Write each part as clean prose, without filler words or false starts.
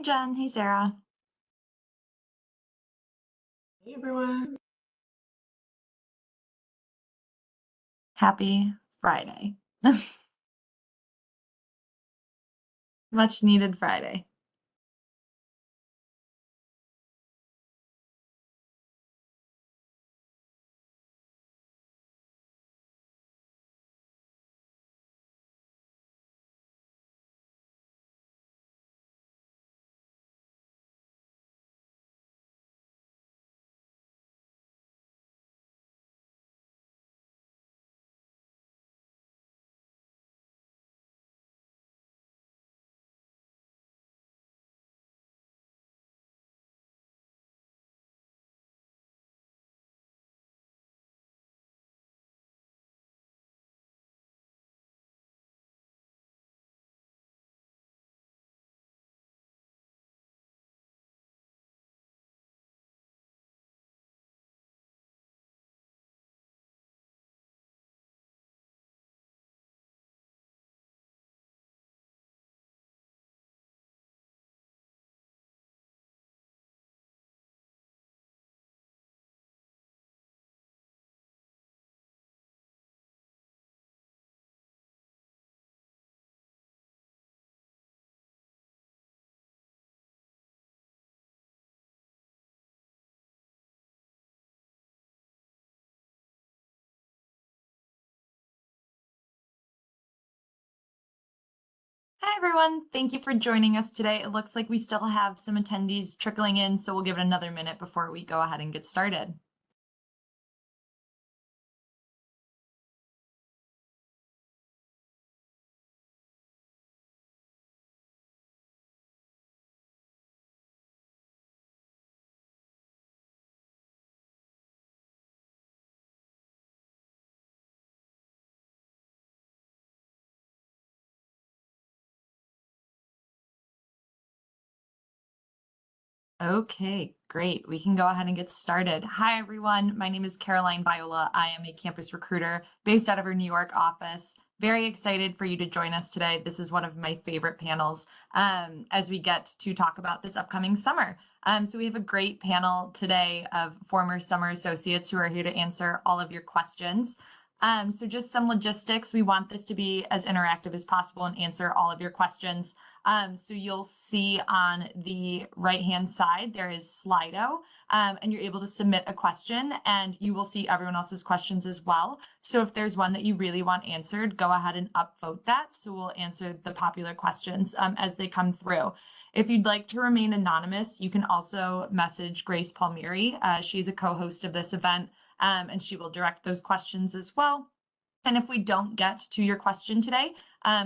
Hey Jen, hey Sarah. Hey everyone. Happy Friday. Much needed Friday. Hi everyone, thank you for joining us today. It looks like we still have some attendees trickling in, so we'll give it another minute before we go ahead and get started. Okay, great. We can go ahead and get started. Hi, everyone. My name is Caroline Viola. I am a campus recruiter based out of our New York office. Very excited for you to join us today. This is one of my favorite panels as we get to talk about this upcoming summer. So we have a great panel today of former summer associates who are here to answer all of your questions. So just some logistics. We want this to be as interactive as possible and answer all of your questions. So you'll see on the right-hand side, there is Slido, and you're able to submit a question and you will see everyone else's questions as well. So if there's one that you really want answered, go ahead and upvote that. So we'll answer the popular questions as they come through. If you'd like to remain anonymous, you can also message Grace Palmieri. She's a co-host of this event, and she will direct those questions as well. And if we don't get to your question today,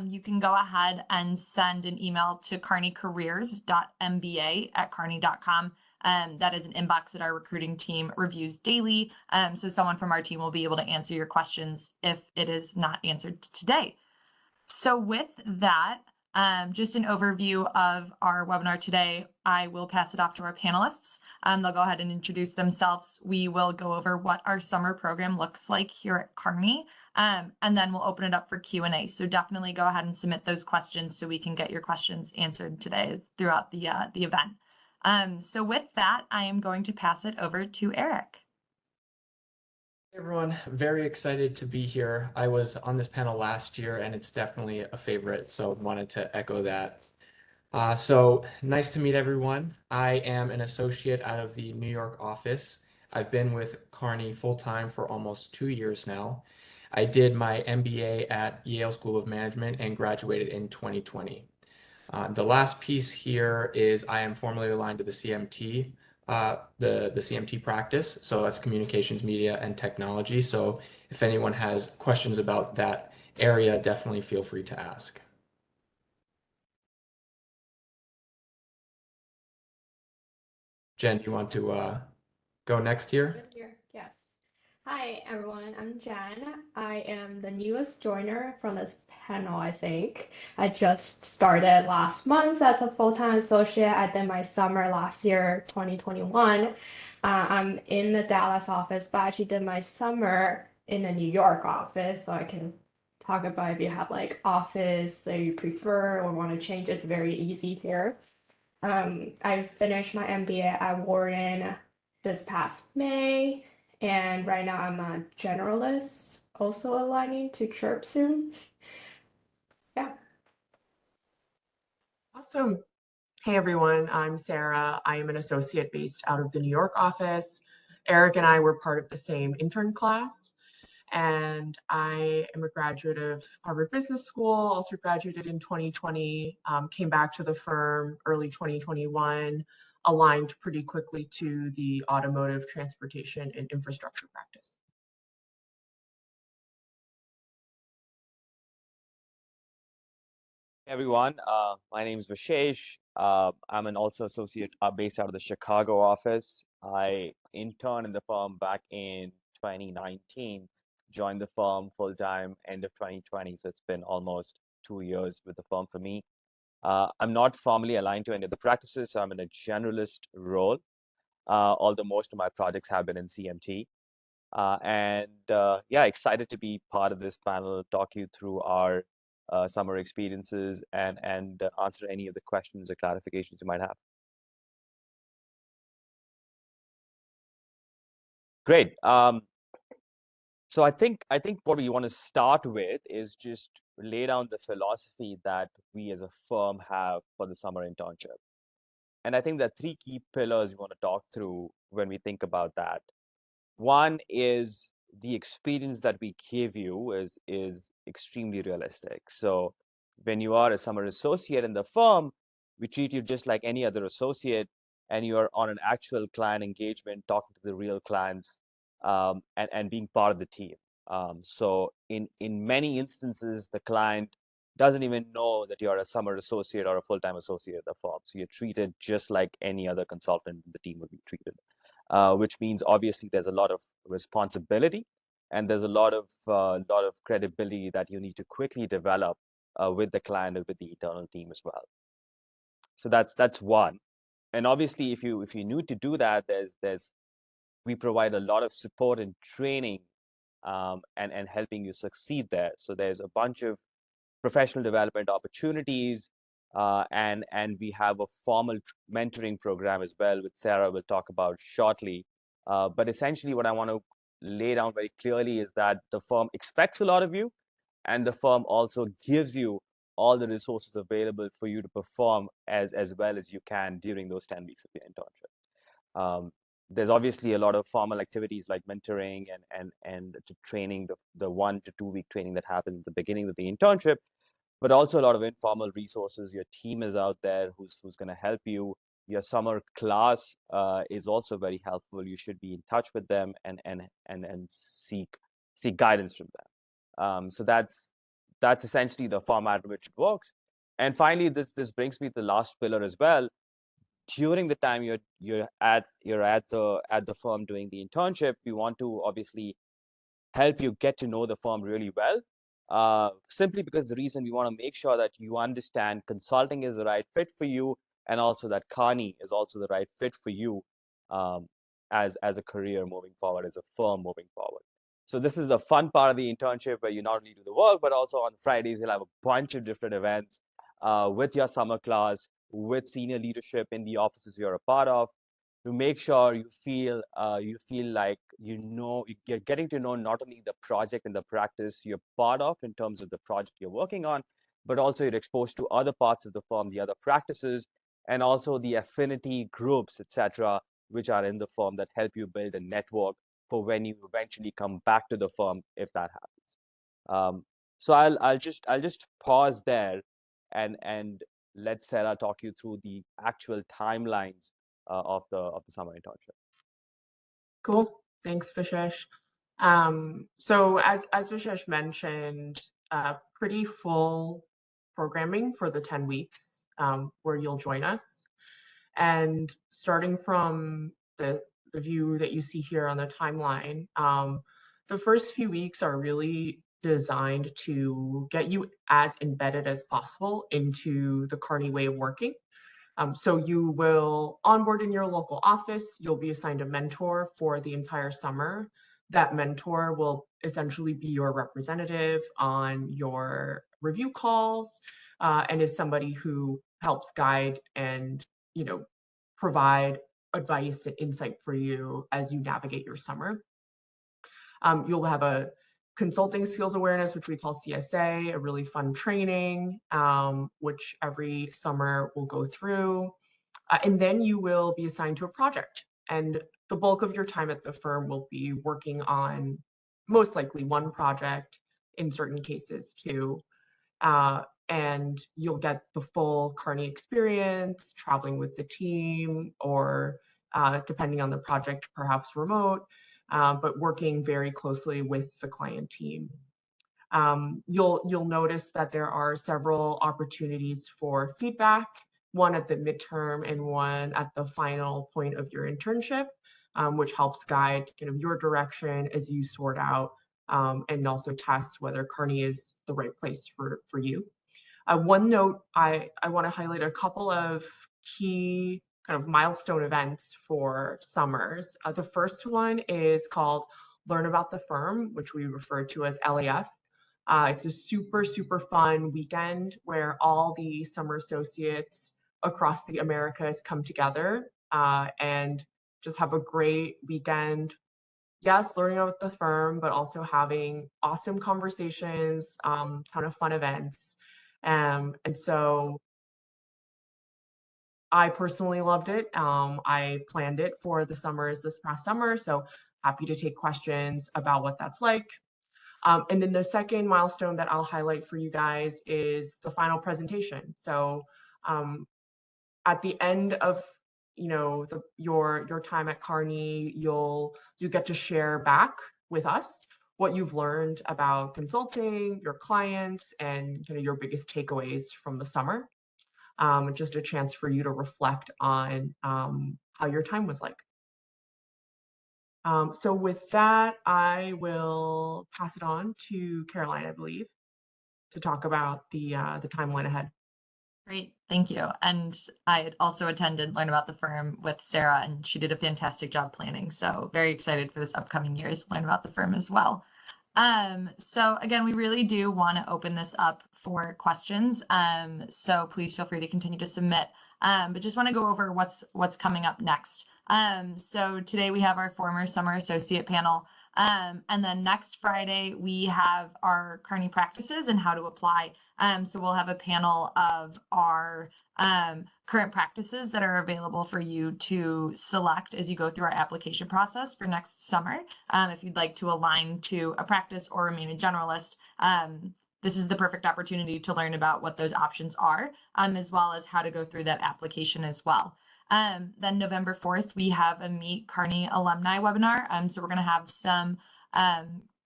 you can go ahead and send an email to kearneycareers.mba@kearney.com. That is an inbox that our recruiting team reviews daily. So someone from our team will be able to answer your questions if it is not answered today. So with that, just an overview of our webinar today. I will pass it off to our panelists. They'll go ahead and introduce themselves. We will go over what our summer program looks like here at Kearney, and then we'll open it up for Q&A. So definitely go ahead and submit those questions so we can get your questions answered today throughout the event. So with that, I am going to pass it over to Eric. Hey everyone, very excited to be here. I was on this panel last year and it's definitely a favorite, so wanted to echo that. So nice to meet everyone. I am an associate out of the New York office. I've been with Kearney full-time for almost 2 years now. I did my MBA at Yale School of Management and graduated in 2020. The last piece here is I am formally aligned to the CMT, the CMT practice. So that's communications, media, and technology. So if anyone has questions about that area, definitely feel free to ask. Jen, do you want to go next here? Yes. Hi, everyone. I'm Jan. I am the newest joiner from this panel, I think. I just started last month as a full-time associate. I did my summer last year, 2021. I'm in the Dallas office, but I actually did my summer in the New York office, so I can talk about if you have like office that you prefer or want to change. It's very easy here. I finished my MBA at Wharton this past May, and right now I'm a generalist, also aligning to chirp soon. Yeah. Awesome. Hey everyone, I'm Sarah. I am an associate based out of the New York office. Eric and I were part of the same intern class, and I am a graduate of Harvard Business School, also graduated in 2020, came back to the firm early 2021, aligned pretty quickly to the automotive, transportation, and infrastructure practice. Hey everyone, my name is Vishesh. I'm an also associate based out of the Chicago office. I interned in the firm back in 2019, joined the firm full time end of 2020, so it's been almost 2 years with the firm for me. I'm not formally aligned to any of the practices, so I'm in a generalist role, although most of my projects have been in CMT. Yeah, excited to be part of this panel, talk you through our summer experiences and answer any of the questions or clarifications you might have. Great. So I think what we want to start with is just lay down the philosophy that we as a firm have for the summer internship. And I think there are three key pillars we want to talk through when we think about that. One is the experience that we give you is extremely realistic. So when you are a summer associate in the firm, we treat you just like any other associate, and you are on an actual client engagement, talking to the real clients, and being part of the team. So in many instances, the client doesn't even know that you're a summer associate or a full-time associate at the firm. So you're treated just like any other consultant in the team would be treated. Which means obviously there's a lot of responsibility and there's a lot of credibility that you need to quickly develop with the client and with the internal team as well. So that's one. And obviously, if you need to do that, we provide a lot of support and training and helping you succeed there. So there's a bunch of professional development opportunities, and we have a formal mentoring program as well, which Sarah will talk about shortly. But essentially, what I want to lay down very clearly is that the firm expects a lot of you, and the firm also gives you all the resources available for you to perform as well as you can during those 10 weeks of your internship. There's obviously a lot of formal activities like mentoring and to training, the 1 to 2 week training that happens at the beginning of the internship, but also a lot of informal resources. Your team is out there who's going to help you. Your summer class is also very helpful. You should be in touch with them and seek guidance from them. So that's essentially the format in which it works. And finally, this brings me to the last pillar as well. During the time you're at the firm doing the internship, we want to obviously help you get to know the firm really well. Simply because the reason we want to make sure that you understand consulting is the right fit for you, and also that Kearney is also the right fit for you as a career moving forward, as a firm moving forward. So this is the fun part of the internship where you not only do the work, but also on Fridays you'll have a bunch of different events with your summer class, with senior leadership in the offices you're a part of, to make sure you feel like you're getting to know not only the project and the practice you're part of in terms of the project you're working on, but also you're exposed to other parts of the firm, the other practices, and also the affinity groups, etc., which are in the firm that help you build a network for when you eventually come back to the firm, if that happens. So I'll just pause there and let Sarah talk you through the actual timelines of the summer internship. Cool. Thanks, Vishesh. So as Vishesh mentioned, pretty full programming for the 10 weeks where you'll join us. And starting from the view that you see here on the timeline, the first few weeks are really designed to get you as embedded as possible into the Kearney way of working. So you will onboard in your local office. You'll be assigned a mentor for the entire summer. That mentor will essentially be your representative on your review calls and is somebody who helps guide and provide advice and insight for you as you navigate your summer. You'll have a consulting skills awareness, which we call CSA, a really fun training, which every summer we'll go through. And then you will be assigned to a project. And the bulk of your time at the firm will be working on most likely one project, in certain cases two. And you'll get the full Kearney experience, traveling with the team, or depending on the project, perhaps remote, but working very closely with the client team. You'll notice that there are several opportunities for feedback, one at the midterm and one at the final point of your internship, which helps guide kind of your direction as you sort out and also test whether Kearney is the right place for you. One note, I want to highlight a couple of key kind of milestone events for summers. The first one is called Learn About the Firm, which we refer to as LAF. It's a super, super fun weekend where all the summer associates across the Americas come together and just have a great weekend. Yes, learning about the firm, but also having awesome conversations, ton of fun events. And so I personally loved it. I planned it for the summers this past summer, so happy to take questions about what that's like. And then the second milestone that I'll highlight for you guys is the final presentation. So at the end of your time at Kearney, you get to share back with us what you've learned about consulting, your clients, and kind of your biggest takeaways from the summer. Just a chance for you to reflect on how your time was like. So with that, I will pass it on to Caroline, I believe, to talk about the timeline ahead. Great, thank you. And I had also attended Learn About the Firm with Sarah, and she did a fantastic job planning. So very excited for this upcoming year's Learn About the Firm as well. So again, we really do want to open this up for questions. So please feel free to continue to submit. But just want to go over what's coming up next. So today we have our former summer associate panel. And then next Friday, we have our Kearney practices and how to apply. So we'll have a panel of our current practices that are available for you to select as you go through our application process for next summer. If you'd like to align to a practice or remain a generalist, this is the perfect opportunity to learn about what those options are, as well as how to go through that application as well. Then November 4th, we have a Meet Kearney alumni webinar. So we're going to have some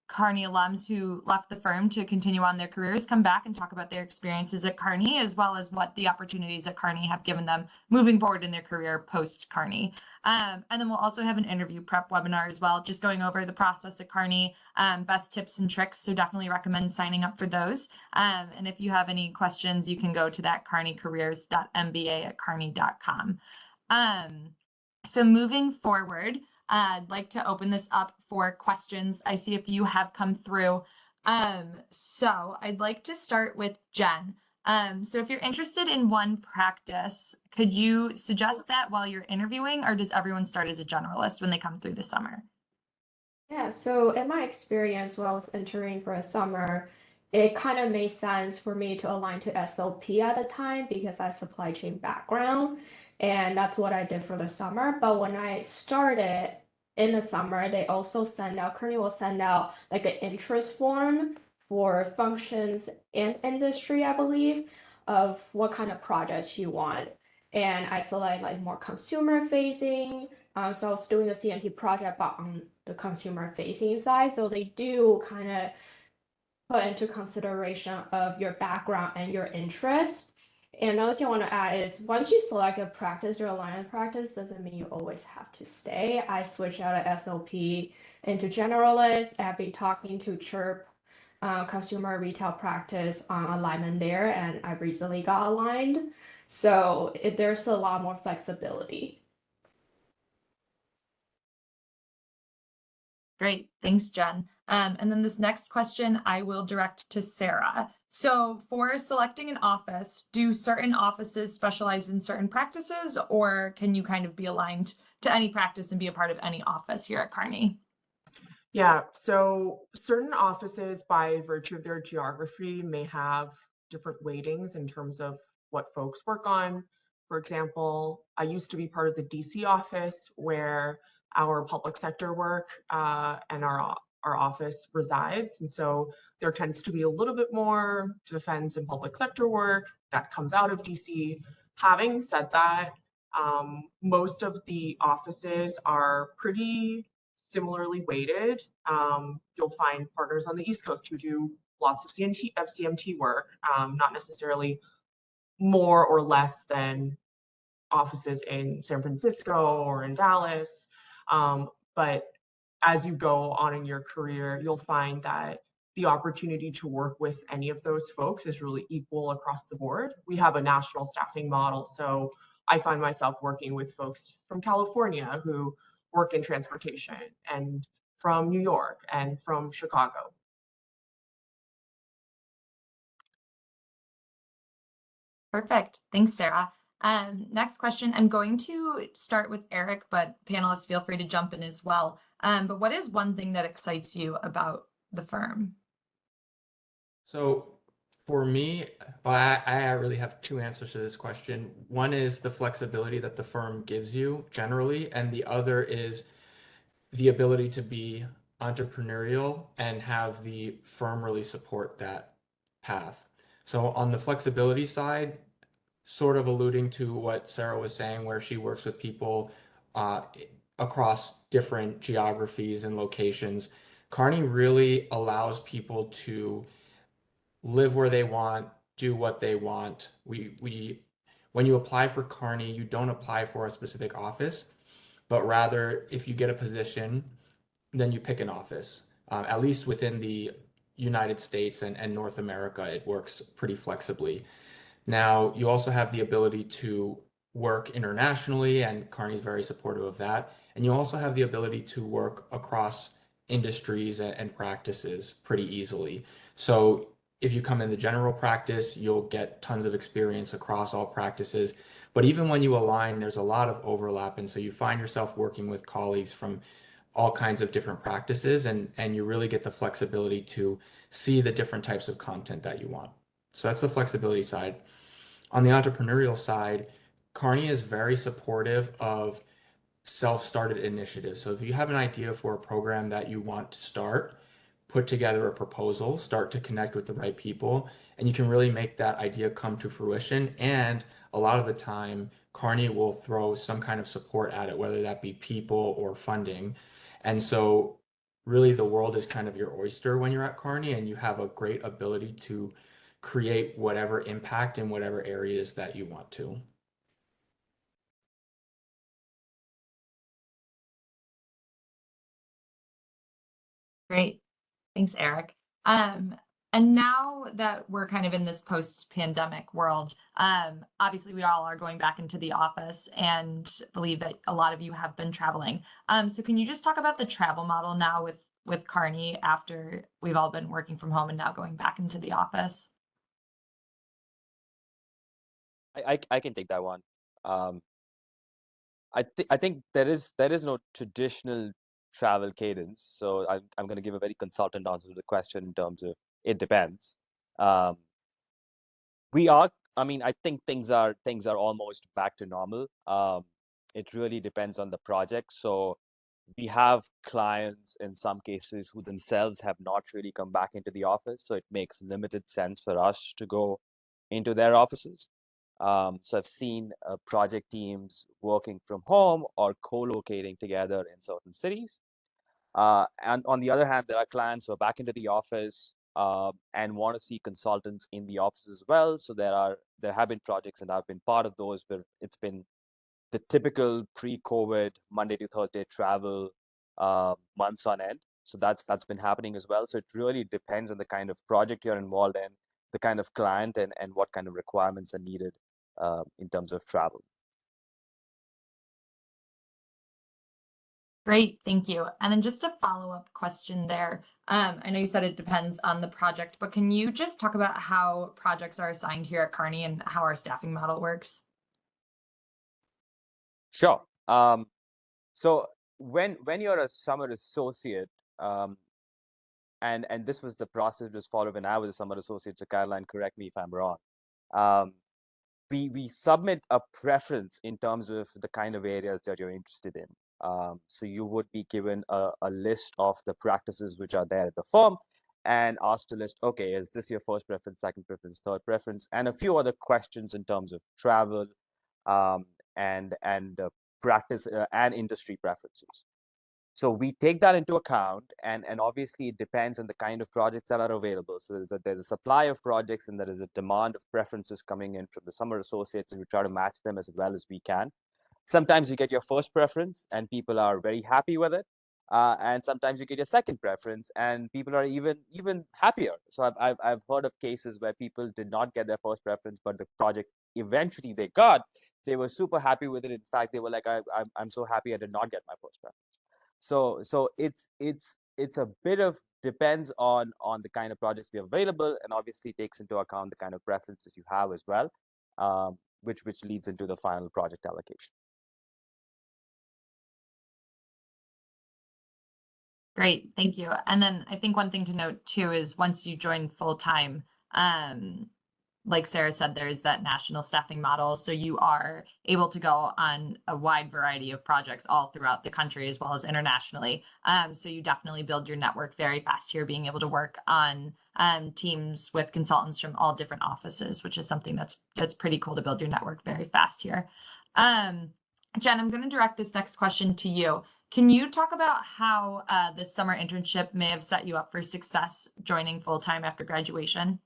Kearney alums who left the firm to continue on their careers come back and talk about their experiences at Kearney, as well as what the opportunities at Kearney have given them moving forward in their career post Kearney. And then we'll also have an interview prep webinar as well, just going over the process at Kearney, best tips and tricks. So definitely recommend signing up for those. And if you have any questions, you can go to that kearneycareers.mba@kearney.com. So moving forward, I'd like to open this up for questions. I see a few have come through. So I'd like to start with Jen. So if you're interested in one practice, could you suggest that while you're interviewing, or does everyone start as a generalist when they come through the summer? Yeah, so in my experience while I was entering for a summer, it kind of made sense for me to align to SLP at the time because I have supply chain background, and that's what I did for the summer. But when I started in the summer, they also send out, Kearney will send out like an interest form for functions and industry, I believe, of what kind of projects you want. And I select like more consumer facing. So I was doing the CNT project, but on the consumer facing side. So they do kind of put into consideration of your background and your interest. And another thing I want to add is once you select a practice or a line of practice, doesn't mean you always have to stay. I switched out of SLP into generalist. I've been talking to Chirp consumer retail practice on alignment there, and I recently got aligned. So there's a lot more flexibility. Great, thanks, Jen. And then this next question I will direct to Sarah. So for selecting an office, do certain offices specialize in certain practices, or can you kind of be aligned to any practice and be a part of any office here at Kearney? Yeah, so certain offices, by virtue of their geography, may have different weightings in terms of what folks work on. For example, I used to be part of the DC office where our public sector work and our office resides. And so there tends to be a little bit more defense and public sector work that comes out of DC. Having said that, most of the offices are pretty similarly weighted. You'll find partners on the East Coast who do lots of CMT work, not necessarily more or less than offices in San Francisco or in Dallas. But as you go on in your career, you'll find that the opportunity to work with any of those folks is really equal across the board. We have a national staffing model, so I find myself working with folks from California who work in transportation, and from New York and from Chicago. Perfect. Thanks, Sarah. Next question. I'm going to start with Eric, but panelists feel free to jump in as well. But what is one thing that excites you about the firm? So for me, I really have two answers to this question. One is the flexibility that the firm gives you generally, and the other is the ability to be entrepreneurial and have the firm really support that path. So on the flexibility side, sort of alluding to what Sarah was saying, where she works with people uh, across different geographies and locations, Kearney really allows people to live where they want, do what they want. When you apply for Kearney, you don't apply for a specific office, but rather if you get a position, then you pick an office. At least within the United States and North America, it works pretty flexibly. Now, you also have the ability to work internationally, and Kearney's very supportive of that. And you also have the ability to work across industries and practices pretty easily. So if you come in the general practice, you'll get tons of experience across all practices. But even when you align, there's a lot of overlap. And so you find yourself working with colleagues from all kinds of different practices, and you really get the flexibility to see the different types of content that you want. So that's the flexibility side. On the entrepreneurial side, Kearney is very supportive of self-started initiatives. So if you have an idea for a program that you want to start, put together a proposal, start to connect with the right people, and you can really make that idea come to fruition. And a lot of the time, Kearney will throw some kind of support at it, whether that be people or funding. And so really the world is kind of your oyster when you're at Kearney, and you have a great ability to create whatever impact in whatever areas that you want to. Great. Thanks, Eric. And now that we're kind of in this post-pandemic world, obviously we all are going back into the office and believe that a lot of you have been traveling. So can you just talk about the travel model now with Kearney after we've all been working from home and now going back into the office? I can take that one. Um, I think there is no traditional travel cadence, so I'm going to give a very consultant answer to the question in terms of it depends. Um, we are, I mean, I think things are almost back to normal. It really depends on the project. So we have clients in some cases who themselves have not really come back into the office, so it makes limited sense for us to go into their offices. So I've seen project teams working from home or co-locating together in certain cities. And on the other hand, there are clients who are back into the office and want to see consultants in the office as well. So there have been projects, and I've been part of those where it's been the typical pre-COVID Monday to Thursday travel months on end. So that's been happening as well. So it really depends on the kind of project you're involved in, the kind of client, and what kind of requirements are needed in terms of travel. Great, thank you. And then just a follow-up question there. I know you said it depends on the project, but can you just talk about how projects are assigned here at Kearney and how our staffing model works? Sure. So when you're a summer associate, um, and this was the process that was followed when I was a summer associate, so Caroline, correct me if I'm wrong. Um, we submit a preference in terms of the kind of areas that you're interested in. So you would be given a list of the practices which are there at the firm and asked to list, okay, is this your first preference, second preference, third preference, and a few other questions in terms of travel, um, and practice and industry preferences. So we take that into account, and obviously it depends on the kind of projects that are available. So there's a supply of projects and there is a demand of preferences coming in from the summer associates, and we try to match them as well as we can. Sometimes you get your first preference and people are very happy with it. And sometimes you get your second preference and people are even happier. So I've heard of cases where people did not get their first preference, but the project eventually they got, they were super happy with it. In fact, they were like, I'm so happy I did not get my first preference. So it's a bit of depends on the kind of projects we have available, and obviously takes into account the kind of preferences you have as well, which leads into the final project allocation. Great, thank you. And then I think one thing to note too is once you join full-time, like Sarah said, there is that national staffing model. So you are able to go on a wide variety of projects all throughout the country as well as internationally. So you definitely build your network very fast here, being able to work on teams with consultants from all different offices, which is something that's pretty cool to build your network very fast here. Jen, I'm going to direct this next question to you. Can you talk about how this summer internship may have set you up for success joining full-time after graduation?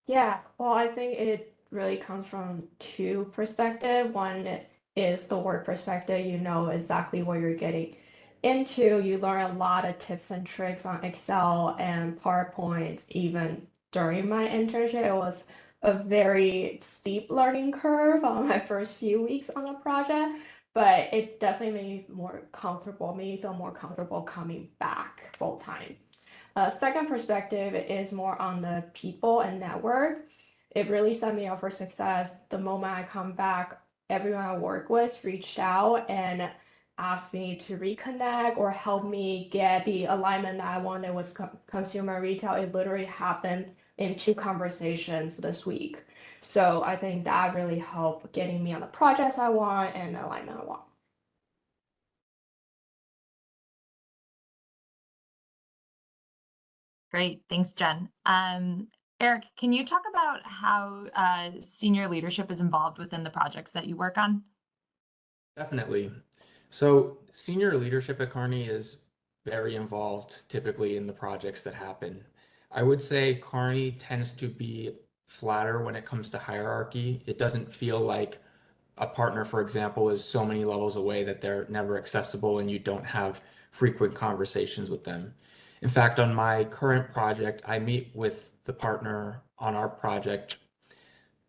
Yeah, well, I think it really comes from two perspectives. One is the work perspective, you know exactly what you're getting into. You learn a lot of tips and tricks on Excel and PowerPoint. Even during my internship, it was a very steep learning curve on my first few weeks on the project, but it definitely made me more comfortable, made me feel more comfortable coming back full time. Second perspective is more on the people and network. It really set me up for success. The moment I come back, everyone I work with reached out and asked me to reconnect or help me get the alignment that I wanted with consumer retail. It literally happened in two conversations this week. So I think that really helped getting me on the projects I want and the alignment I want. Great, thanks, Jen. Eric, can you talk about how senior leadership is involved within the projects that you work on? Definitely. So senior leadership at Kearney is very involved typically in the projects that happen. I would say Kearney tends to be flatter when it comes to hierarchy. It doesn't feel like a partner, for example, is so many levels away that they're never accessible and you don't have frequent conversations with them. In fact, on my current project, I meet with the partner on our project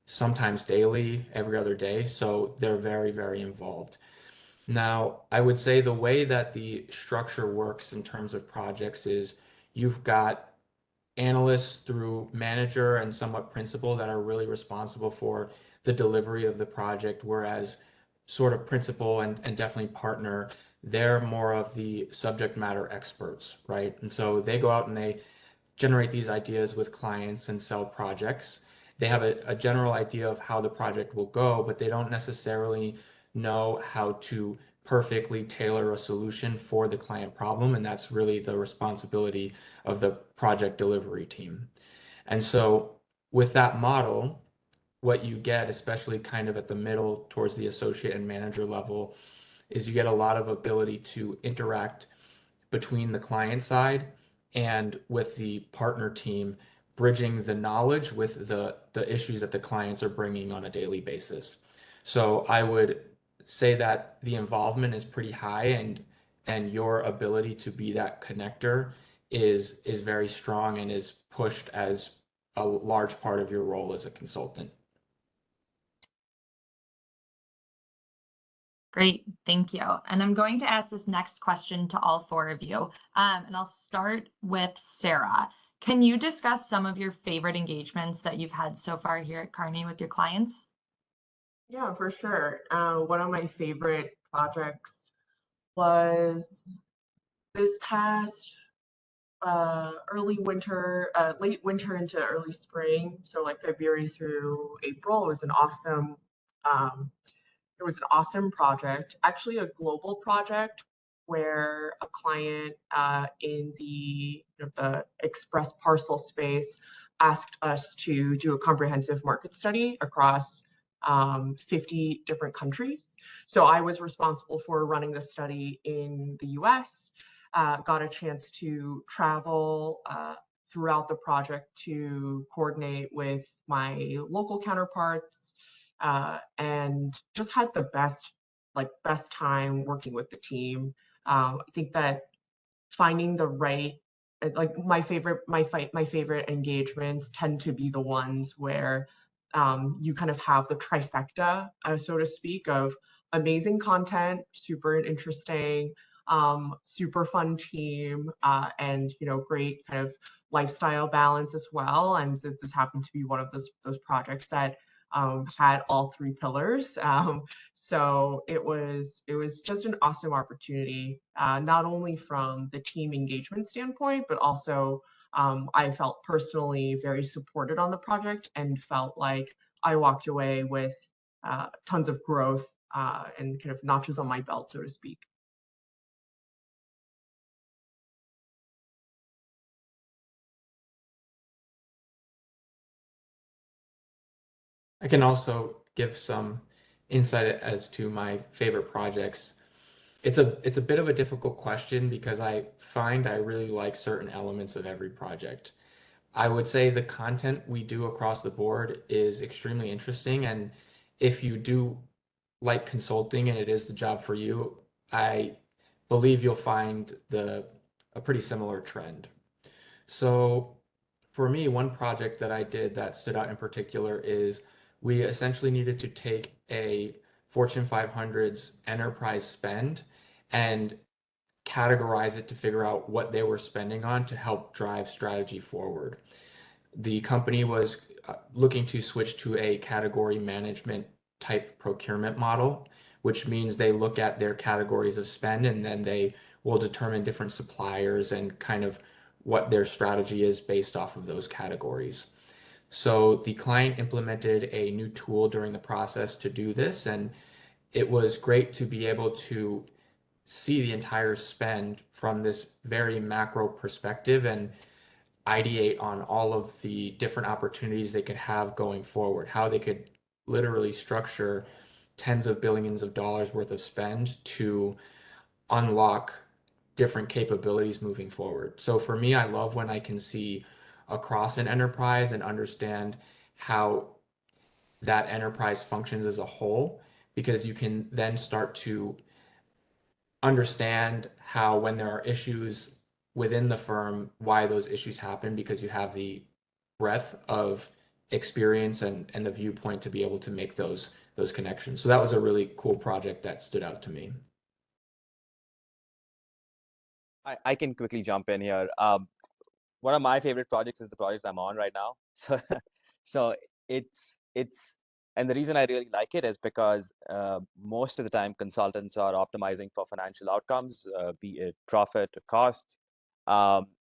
sometimes daily, every other day. So they're very, very involved. Now, I would say the way that the structure works in terms of projects is you've got analysts through manager and somewhat principal that are really responsible for the delivery of the project, whereas sort of principal and definitely partner, they're more of the subject matter experts, right? And so they go out and they generate these ideas with clients and sell projects. They have a general idea of how the project will go, but they don't necessarily know how to perfectly tailor a solution for the client problem. And that's really the responsibility of the project delivery team. And so with that model, what you get, especially kind of at the middle towards the associate and manager level, is you get a lot of ability to interact between the client side and with the partner team, bridging the knowledge with the issues that the clients are bringing on a daily basis. So I would say that the involvement is pretty high, and your ability to be that connector is very strong and is pushed as a large part of your role as a consultant. Great, thank you. And I'm going to ask this next question to all four of you. And I'll start with Sarah. Can you discuss some of your favorite engagements that you've had so far here at Kearney with your clients? Yeah, for sure. One of my favorite projects was this past early winter, late winter into early spring. So like February through April. Um, it was an awesome project, actually a global project where a client in the express parcel space asked us to do a comprehensive market study across 50 different countries. So I was responsible for running the study in the US, got a chance to travel throughout the project to coordinate with my local counterparts, and just had the best time working with the team. I think that finding the right, like my favorite engagements tend to be the ones where you kind of have the trifecta, so to speak, of amazing content, super interesting, super fun team, and great kind of lifestyle balance as well. And this happened to be one of those projects that had all three pillars. So it was just an awesome opportunity, not only from the team engagement standpoint, but also I felt personally very supported on the project and felt like I walked away with tons of growth and kind of notches on my belt, so to speak. I can also give some insight as to my favorite projects. It's a bit of a difficult question because I find I really like certain elements of every project. I would say the content we do across the board is extremely interesting, and if you do like consulting and it is the job for you, I believe you'll find a pretty similar trend. So for me, one project that I did that stood out in particular is we essentially needed to take a Fortune 500's enterprise spend and categorize it to figure out what they were spending on to help drive strategy forward. The company was looking to switch to a category management type procurement model, which means they look at their categories of spend and then they will determine different suppliers and kind of what their strategy is based off of those categories. So the client implemented a new tool during the process to do this, and it was great to be able to see the entire spend from this very macro perspective and ideate on all of the different opportunities they could have going forward, how they could literally structure tens of billions of dollars worth of spend to unlock different capabilities moving forward. So for me, I love when I can see across an enterprise and understand how that enterprise functions as a whole, because you can then start to understand how when there are issues within the firm, why those issues happen, because you have the breadth of experience and the viewpoint to be able to make those connections. So that was a really cool project that stood out to me. I can quickly jump in here. One of my favorite projects is the project I'm on right now. So it's and the reason I really like it is because most of the time consultants are optimizing for financial outcomes, be it profit or cost.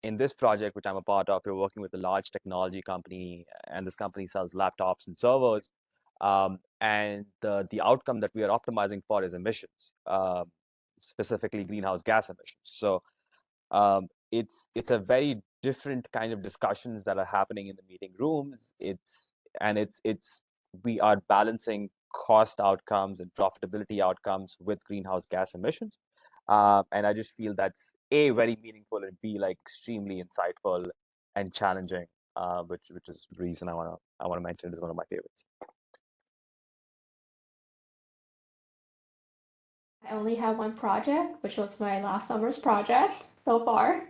In this project, which I'm a part of, we're working with a large technology company, and this company sells laptops and servers. And the outcome that we are optimizing for is emissions, specifically greenhouse gas emissions. So it's a very different kind of discussions that are happening in the meeting rooms. It's we are balancing cost outcomes and profitability outcomes with greenhouse gas emissions. And I just feel that's A, very meaningful, and B, like extremely insightful and challenging, which is the reason I wanna mention it as one of my favorites. I only have one project, which was my last summer's project so far.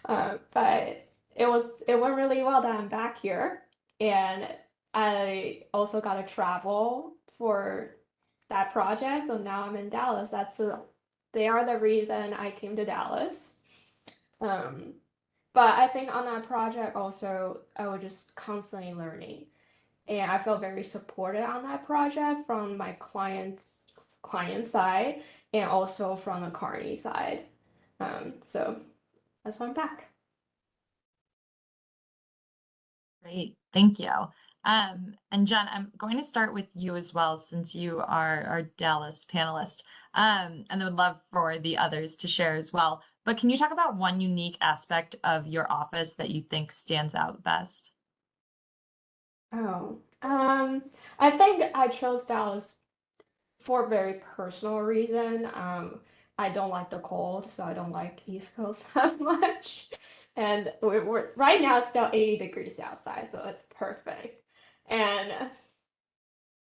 But it went really well that I'm back here, and I also got to travel for that project. So now I'm in Dallas. They are the reason I came to Dallas. But I think on that project also, I was just constantly learning. And I felt very supported on that project from my client side and also from the Kearney side. So that's why I'm back. Great, thank you. And Jen, I'm going to start with you as well, since you are our Dallas panelist. And I would love for the others to share as well. But can you talk about one unique aspect of your office that you think stands out best? Oh, I think I chose Dallas for a very personal reason. I don't like the cold, so I don't like East Coast that much. And we're right now it's still 80 degrees outside, so it's perfect. And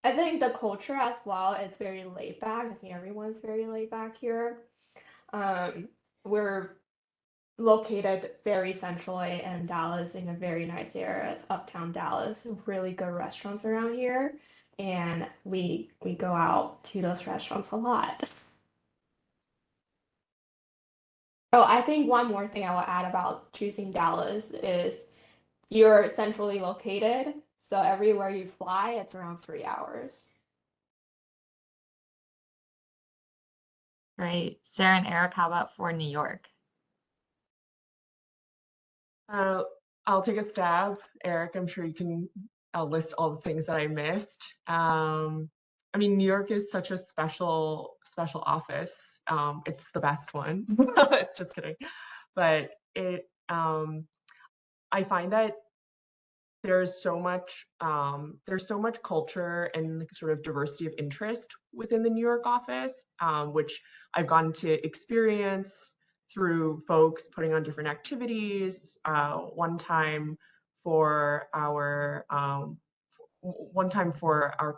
I think the culture as well is very laid back. I think everyone's very laid back here. We're located very centrally in Dallas in a very nice area. It's uptown Dallas, really good restaurants around here, and we go out to those restaurants a lot. Oh, I think one more thing I will add about choosing Dallas is you're centrally located, so everywhere you fly, it's around 3 hours. Great. Sarah and Eric, how about for New York? I'll take a stab. Eric, I'm sure you can list all the things that I missed. I mean, New York is such a special office. It's the best one. Just kidding. But I find that there's so much culture and sort of diversity of interest within the New York office, which I've gotten to experience through folks putting on different activities. One time for our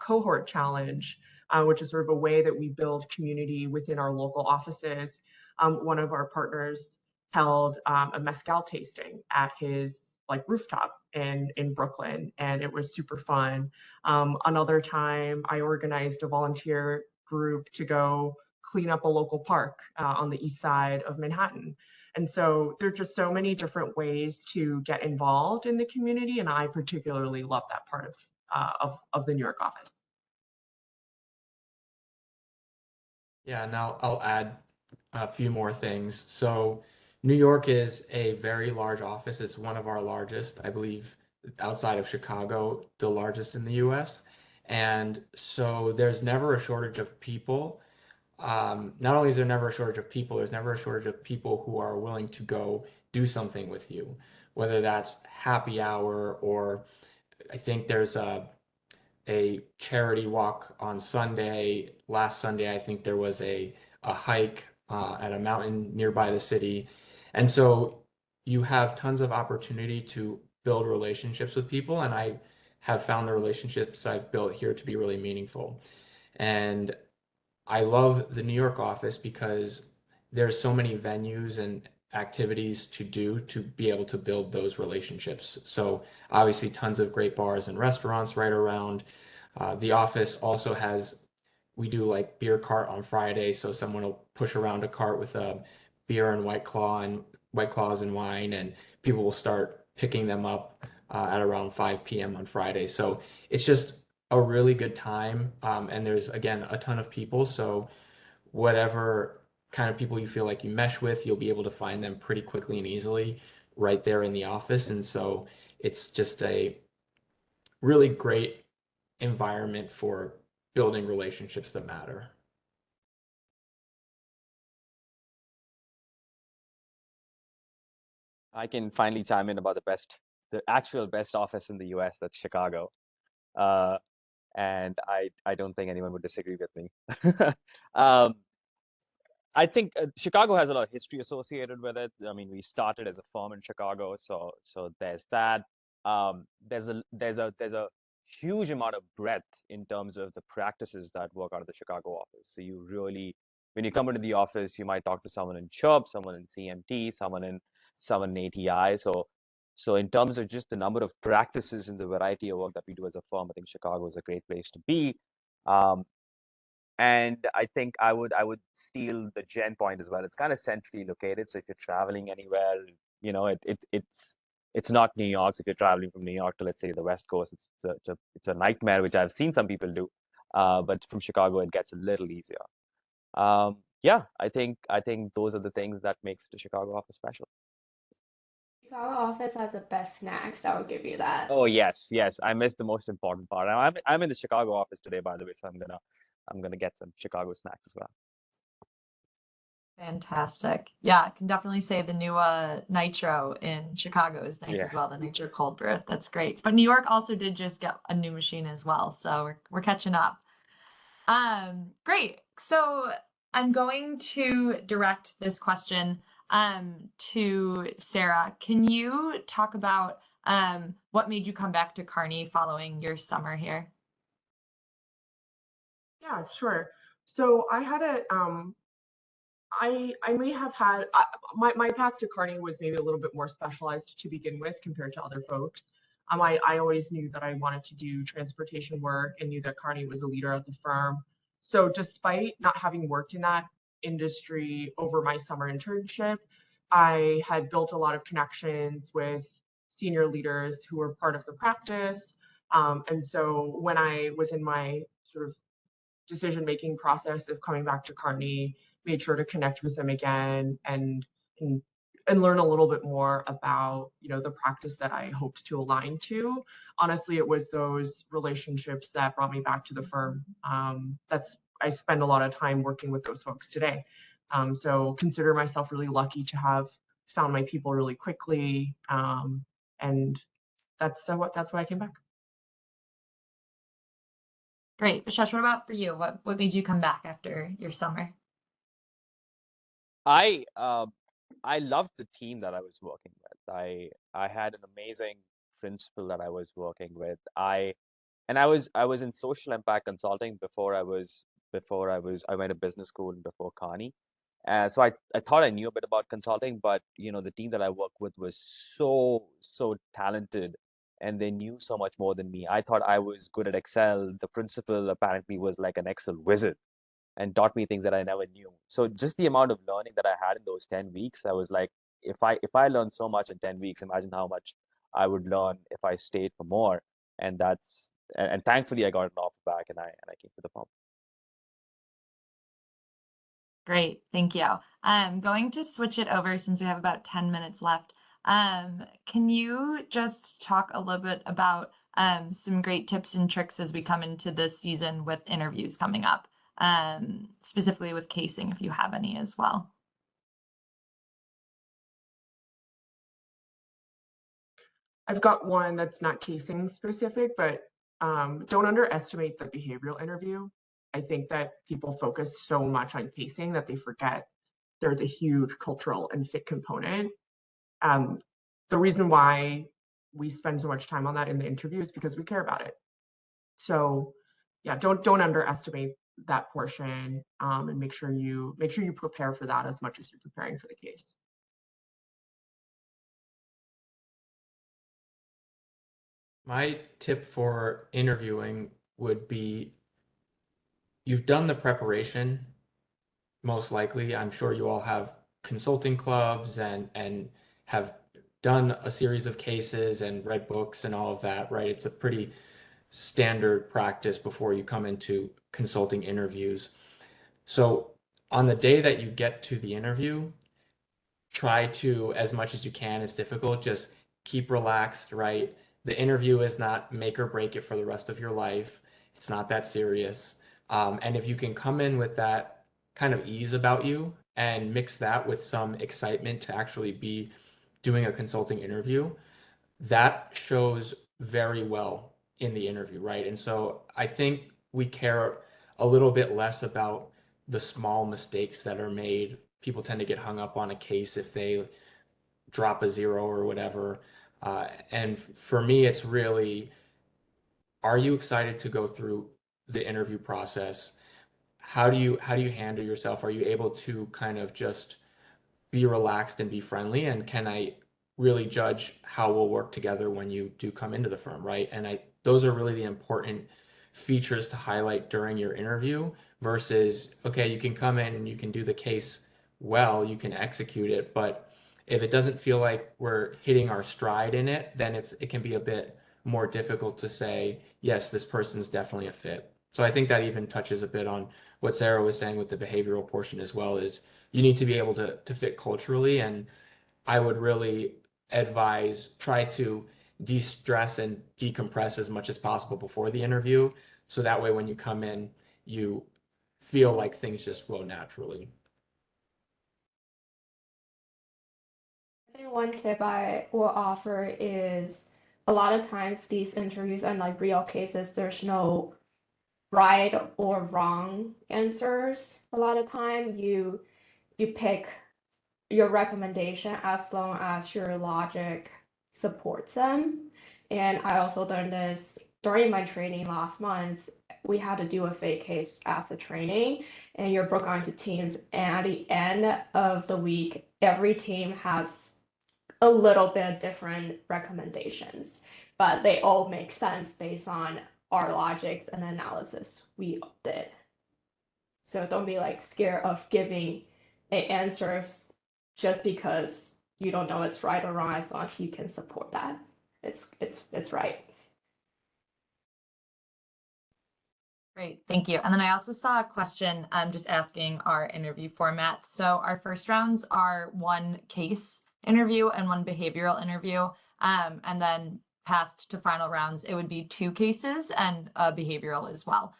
cohort challenge, which is sort of a way that we build community within our local offices. One of our partners held a mezcal tasting at his rooftop in Brooklyn, and it was super fun. Another time, I organized a volunteer group to go clean up a local park on the east side of Manhattan. And so there's just so many different ways to get involved in the community, and I particularly love that part of the New York office. Yeah, now I'll add a few more things. So New York is a very large office. It's one of our largest, I believe, outside of Chicago, the largest in the US. And so there's never a shortage of people. Not only is there never a shortage of people, there's never a shortage of people who are willing to go do something with you, whether that's happy hour or I think there's a charity walk on Sunday. Last Sunday, I think there was a hike at a mountain nearby the city. And so you have tons of opportunity to build relationships with people. And I have found the relationships I've built here to be really meaningful. And I love the New York office because there's so many venues and activities to do to be able to build those relationships. So obviously tons of great bars and restaurants right around. The office also has, we do like beer cart on Friday, so someone will push around a cart with a beer and White Claws and wine, and people will start picking them up at around 5 p.m. on Friday. So it's just a really good time. And there's, again, a ton of people. So whatever kind of people you feel like you mesh with, you'll be able to find them pretty quickly and easily right there in the office. And so it's just a really great environment for building relationships that matter. I can finally chime in about the actual best office in the US. That's Chicago. And I don't think anyone would disagree with me. um, I think Chicago has a lot of history associated with it. I mean, we started as a firm in Chicago, so there's that. There's a huge amount of breadth in terms of the practices that work out of the Chicago office. So you really, when you come into the office, you might talk to someone in CHUB, someone in CMT, someone in ATI. So in terms of just the number of practices and the variety of work that we do as a firm, I think Chicago is a great place to be. And I think I would steal the Gen point as well. It's kind of centrally located, so if you're traveling anywhere, it's not New York. So if you're traveling from New York to, let's say, the West Coast, it's a nightmare, which I've seen some people do. But from Chicago, it gets a little easier. Yeah, I think those are the things that makes the Chicago office special. Chicago office has the best snacks. I will give you that. Oh yes, yes. I missed the most important part. I'm in the Chicago office today, by the way, so I'm gonna get some Chicago snacks as well. Fantastic. Yeah, I can definitely say the new Nitro in Chicago is nice Yeah. as well, the Nitro cold brew. That's great. But New York also did just get a new machine as well, so we're catching up. Great. So I'm going to direct this question to Sarah. Can you talk about what made you come back to Kearney following your summer here? Yeah, sure. So I had I may have had my path to Kearney was maybe a little bit more specialized to begin with compared to other folks. I always knew that I wanted to do transportation work and knew that Kearney was a leader at the firm. So despite not having worked in that industry over my summer internship, I had built a lot of connections with senior leaders who were part of the practice. And so when I was in my sort of decision-making process of coming back to Kearney, made sure to connect with them again and and learn a little bit more about, the practice that I hoped to align to. Honestly, it was those relationships that brought me back to the firm. I spend a lot of time working with those folks today. So consider myself really lucky to have found my people really quickly. And that's why I came back. Great. Vishesh, what about for you? What made you come back after your summer? I I loved the team that I was working with. I had an amazing principal that I was working with. I was in social impact consulting before I went to business school and before Kearney. So I thought I knew a bit about consulting, but the team that I worked with was so talented, and they knew so much more than me. I thought I was good at Excel. The principal apparently was like an Excel wizard and taught me things that I never knew. So just the amount of learning that I had in those 10 weeks, I was like, if I learned so much in 10 weeks, imagine how much I would learn if I stayed for more. And thankfully I got an offer back and I came to the firm. Great, thank you. I'm going to switch it over since we have about 10 minutes left. Can you just talk a little bit about some great tips and tricks as we come into this season with interviews coming up, specifically with casing, if you have any as well? I've got one that's not casing specific, but don't underestimate the behavioral interview. I think that people focus so much on casing that they forget there's a huge cultural and fit component. Um, the reason why we spend so much time on that in the interview is because we care about it. So yeah, don't underestimate that portion, and make sure you prepare for that as much as you're preparing for the case. My tip for interviewing would be you've done the preparation, most likely. I'm sure you all have consulting clubs and have done a series of cases and read books and all of that, right? It's a pretty standard practice before you come into consulting interviews. So on the day that you get to the interview, try to, as much as you can, it's difficult, just keep relaxed, right? The interview is not make or break it for the rest of your life. It's not that serious. And if you can come in with that kind of ease about you and mix that with some excitement to actually be doing a consulting interview, that shows very well in the interview, right? And so I think we care a little bit less about the small mistakes that are made. People tend to get hung up on a case if they drop a zero or whatever. And for me, it's really, are you excited to go through the interview process? How do you handle yourself? Are you able to kind of just be relaxed and be friendly? And can I really judge how we'll work together when you do come into the firm, right? And those are really the important features to highlight during your interview versus, okay, you can come in and you can do the case well, you can execute it, but if it doesn't feel like we're hitting our stride in it, then it can be a bit more difficult to say, yes, this person's definitely a fit. So I think that even touches a bit on what Sarah was saying with the behavioral portion as well, is you need to be able to fit culturally. And I would really advise try to de-stress and decompress as much as possible before the interview. So that way, when you come in, you feel like things just flow naturally. I think one tip I will offer is a lot of times these interviews and like real cases, there's no right or wrong answers. A lot of time you pick your recommendation as long as your logic supports them. And I also learned this during my training last month. We had to do a fake case as a training, and you're broken into teams. And at the end of the week, every team has a little bit different recommendations, but they all make sense based on our logics and analysis we did. So don't be like scared of giving an answer just because you don't know it's right or wrong, as long as you can support that. It's right. Great, thank you. And then I also saw a question just asking our interview format. So our first rounds are one case interview and one behavioral interview. And then past to final rounds, it would be two cases and a behavioral as well.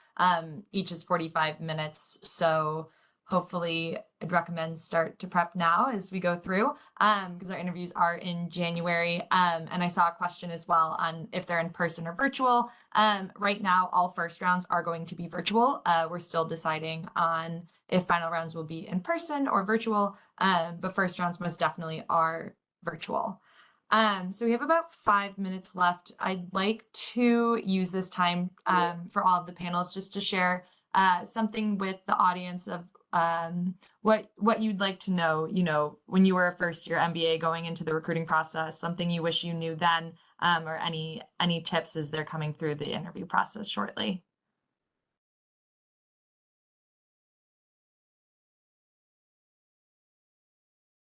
Each is 45 minutes. So hopefully I'd recommend start to prep now as we go through because our interviews are in January. And I saw a question as well on if they're in person or virtual. Right now, all first rounds are going to be virtual. We're still deciding on if final rounds will be in person or virtual, but first rounds most definitely are virtual. So we have about 5 minutes left. I'd like to use this time for all of the panels just to share something with the audience of what you'd like to know, when you were a first year MBA going into the recruiting process, something you wish you knew then, or any tips as they're coming through the interview process shortly.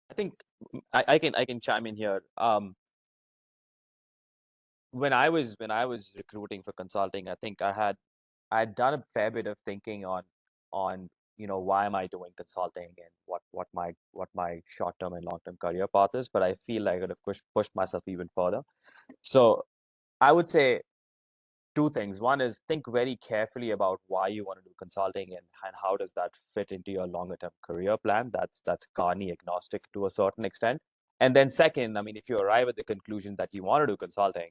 I think I can chime in here. When I was recruiting for consulting, I think I'd done a fair bit of thinking on why am I doing consulting and what my short-term and long-term career path is, but I feel like I could have pushed myself even further. So I would say two things. One is think very carefully about why you want to do consulting and how does that fit into your longer term career plan. That's Kearney agnostic to a certain extent. And then second, I mean, if you arrive at the conclusion that you want to do consulting,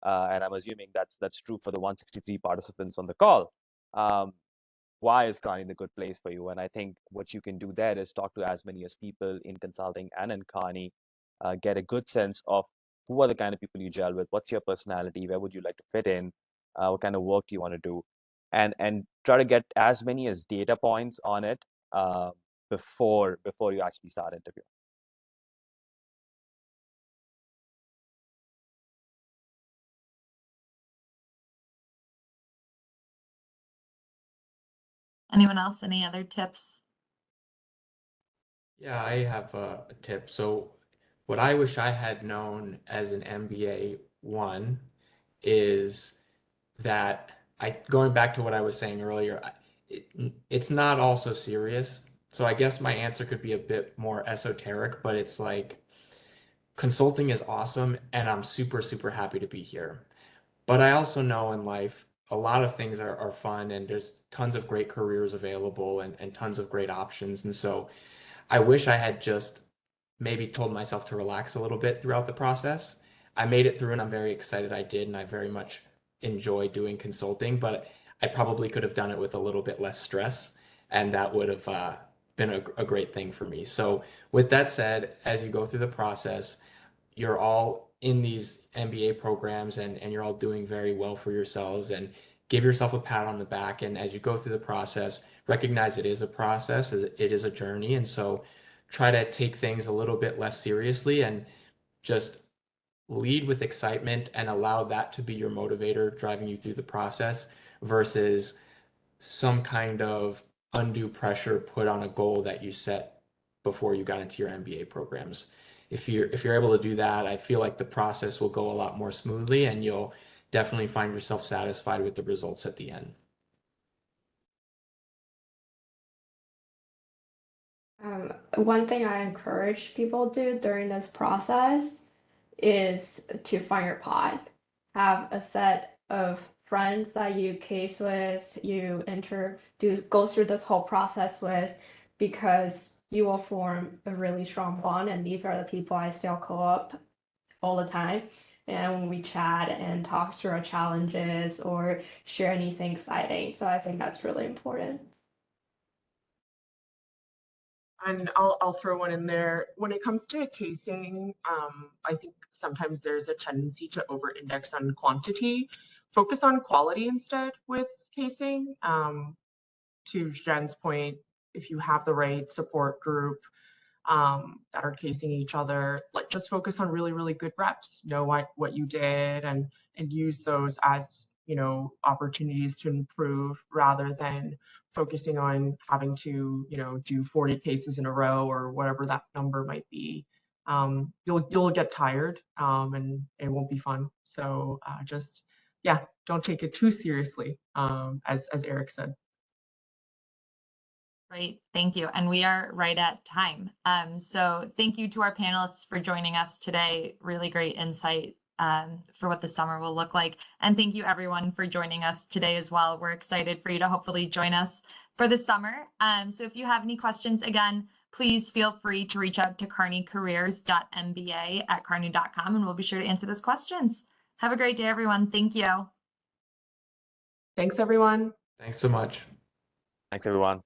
and I'm assuming that's true for the 163 participants on the call, um, why is Kearney the good place for you? And I think what you can do there is talk to as many as people in consulting and in Kearney, get a good sense of who are the kind of people you gel with, what's your personality, where would you like to fit in, what kind of work do you want to do, and try to get as many as data points on it before you actually start interviewing. Anyone else? Any other tips? Yeah, I have a tip. So, what I wish I had known as an MBA one is that going back to what I was saying earlier, it's not all so serious. So, I guess my answer could be a bit more esoteric, but it's like consulting is awesome and I'm super, super happy to be here. But I also know in life, a lot of things are fun and there's tons of great careers available and tons of great options. And so, I wish I had just maybe told myself to relax a little bit throughout the process. I made it through and I'm very excited I did, and I very much enjoy doing consulting, but I probably could have done it with a little bit less stress, and that would have been a great thing for me. So, with that said, as you go through the process, you're all in these MBA programs and you're all doing very well for yourselves, and give yourself a pat on the back. And as you go through the process, recognize it is a process, it is a journey. And so try to take things a little bit less seriously and just lead with excitement and allow that to be your motivator driving you through the process versus some kind of undue pressure put on a goal that you set before you got into your MBA programs. If you're able to do that, I feel like the process will go a lot more smoothly and you'll definitely find yourself satisfied with the results at the end. One thing I encourage people to do during this process is to find your pod. Have a set of friends that you case with, go through this whole process with, because you will form a really strong bond. And these are the people I still call up all the time. And when we chat and talk through our challenges or share anything exciting. So I think that's really important. And I'll throw one in there. When it comes to casing, I think sometimes there's a tendency to over-index on quantity. Focus on quality instead with casing. To Jen's point, if you have the right support group that are casing each other, like just focus on really, really good reps. Know what you did and use those as, you know, opportunities to improve rather than focusing on having to, you know, do 40 cases in a row or whatever that number might be. You'll get tired and it won't be fun. So just, yeah, don't take it too seriously, as Eric said. Great, thank you. And we are right at time. So thank you to our panelists for joining us today. Really great insight for what the summer will look like. And thank you everyone for joining us today as well. We're excited for you to hopefully join us for the summer. So if you have any questions, again, please feel free to reach out to kearneycareers.mba@kearney.com and we'll be sure to answer those questions. Have a great day, everyone. Thank you. Thanks, everyone. Thanks so much. Thanks, everyone.